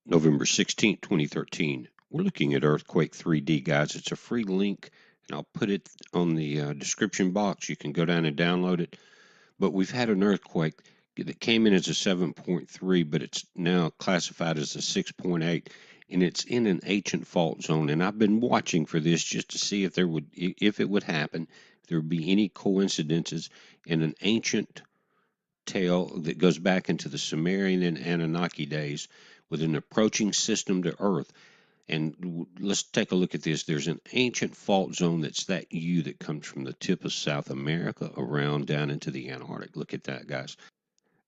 November 16th, 2013. We're looking at Earthquake 3D, guys. It's a free link, and I'll put it on the description box. You can go down and download it. But we've had an earthquake that came in as a 7.3, but it's now classified as a 6.8, and it's in an ancient fault zone. And I've been watching for this just to see if it would happen, if there would be any coincidences in an ancient tale that goes back into the Sumerian and Anunnaki days with an approaching system to Earth. And let's take a look at this. There's an ancient fault zone that's that U that comes from the tip of South America around down into the Antarctic. Look at that, guys.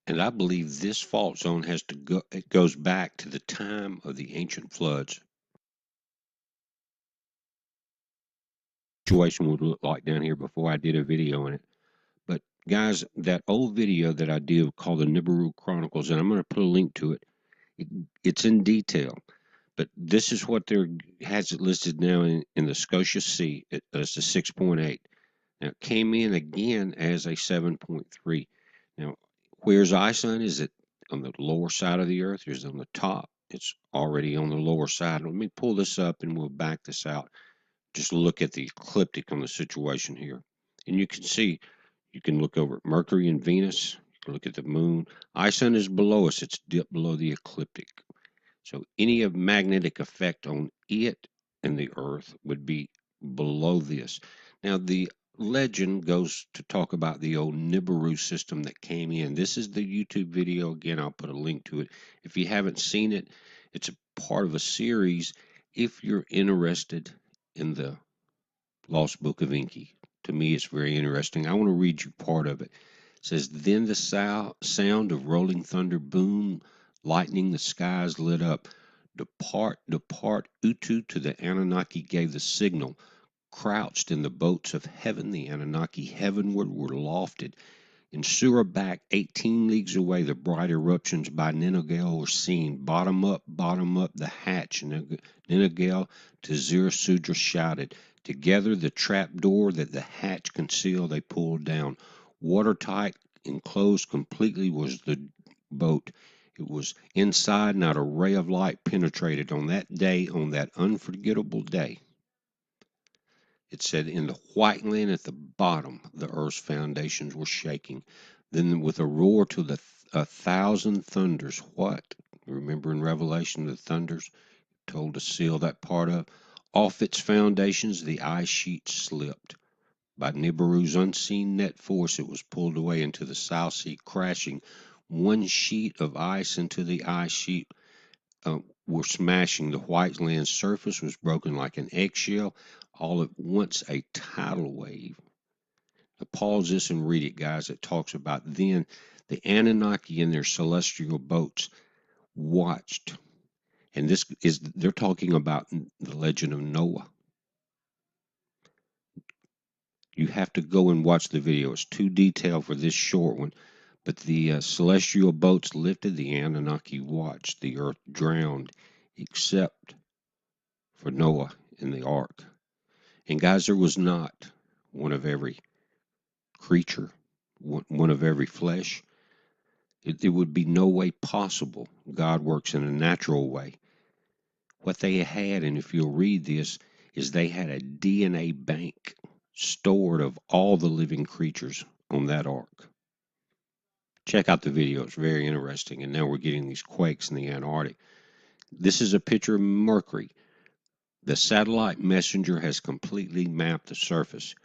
And I believe this fault zone it goes back to the time of the ancient floods. Situation would look like down here before I did a video on it. But guys, that old video that I did called the Nibiru Chronicles, and I'm going to put a link to it. It's in detail. But this is what has it listed now in the Scotia Sea as a 6.8. Now it came in again as a 7.3. Now, where's Ison? Is it on the lower side of the Earth or is it on the top? It's already on the lower side. Let me pull this up and we'll back this out. Just look at the ecliptic on the situation here. And you can see, you can look over at Mercury and Venus. You can look at the moon. Ison is below us. It's dipped below the ecliptic. So any of magnetic effect on it and the Earth would be below this. Now the legend goes to talk about the old Nibiru system that came in. This is the YouTube video. Again, I'll put a link to it. If you haven't seen it, it's a part of a series. If you're interested in the Lost Book of Enki, to me it's very interesting. I want to read you part of it. It says, then the sound of rolling thunder boomed, lightning the skies lit up. Depart, depart, Utu to the Anunnaki gave the signal. Crouched in the boats of heaven, the Anunnaki heavenward were lofted. In Surabak, 18 leagues away, the bright eruptions by Ninigale were seen. Bottom up, the hatch. Ninigale to Zirasudra shouted. Together, the trap door that the hatch concealed, they pulled down. Watertight, enclosed completely was the boat. It was inside, not a ray of light penetrated. On that day, on that unforgettable day, it said, in the white land at the bottom, the earth's foundations were shaking. Then with a roar to the 1,000 thunders, what? Remember in Revelation, the thunders told to seal that part of? Off its foundations, the ice sheet slipped. By Nibiru's unseen net force, it was pulled away into the South Sea, crashing one sheet of ice into the ice sheet. Were smashing. The white land surface was broken like an eggshell. All at once, a tidal wave. Now, pause this and read it, guys. It talks about then the Anunnaki in their celestial boats watched. And they're talking about the legend of Noah. You have to go and watch the video. It's too detailed for this short one. But the celestial boats lifted, the Anunnaki watched. The earth drowned, except for Noah in the ark. And guys, there was not one of every creature, one of every flesh. It would be no way possible. God works in a natural way. What they had, and if you'll read this, is they had a DNA bank stored of all the living creatures on that ark. Check out the video. It's very interesting. And now we're getting these quakes in the Antarctic. This is a picture of Mercury. The satellite messenger has completely mapped the surface.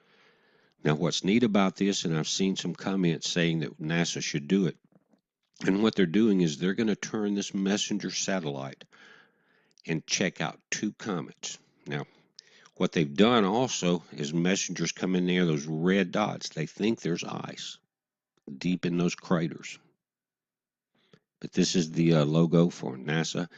Now, what's neat about this, and I've seen some comments saying that NASA should do it, and what they're doing is they're going to turn this messenger satellite and check out 2 comets. Now, what they've done also is messengers come in there, those red dots, they think there's ice deep in those craters. But this is the logo for NASA.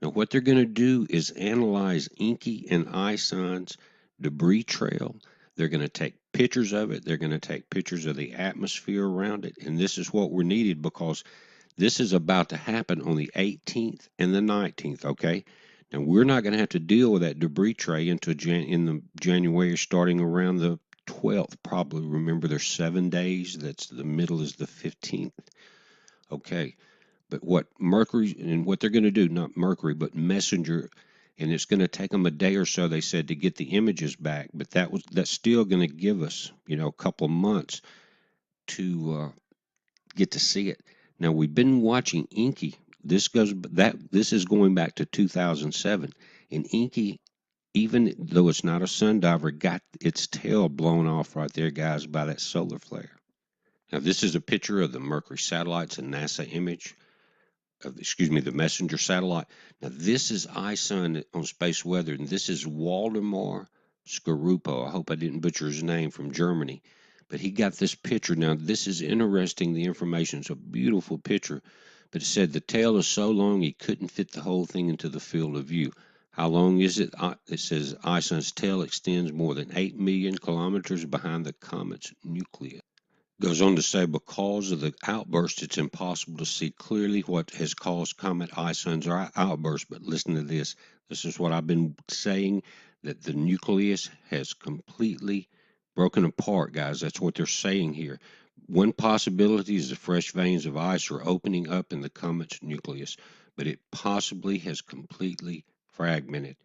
Now, what they're going to do is analyze Enki and Ison's debris trail. They're going to take pictures of it. They're going to take pictures of the atmosphere around it. And this is what we're needed because this is about to happen on the 18th and the 19th, okay? Now, we're not going to have to deal with that debris tray until in the January, starting around the 12th, probably. Remember, there's 7 days. That's the middle is the 15th. Okay. But what Mercury and what they're going to do, not Mercury, but Messenger, and it's going to take them a day or so, they said, to get the images back. But that's still going to give us, a couple of months to get to see it. Now we've been watching Inky. This is going back to 2007, and Inky, even though it's not a sun diver, got its tail blown off right there, guys, by that solar flare. Now this is a picture of the Mercury satellites and NASA image of, excuse me, the Messenger satellite. Now this is Ison on space weather, and this is Waldemar Scarupo. I hope I didn't butcher his name, from Germany. But he got this picture. Now this is interesting. The information is a beautiful picture, but it said the tail is so long he couldn't fit the whole thing into the field of view. How long is it? It says Ison's tail extends more than 8 million kilometers behind the comet's nucleus. Goes on to say, because of the outburst, it's impossible to see clearly what has caused Comet Ison's outburst. But listen to this. This is what I've been saying, that the nucleus has completely broken apart, guys. That's what they're saying here. One possibility is the fresh veins of ice are opening up in the comet's nucleus, but it possibly has completely fragmented.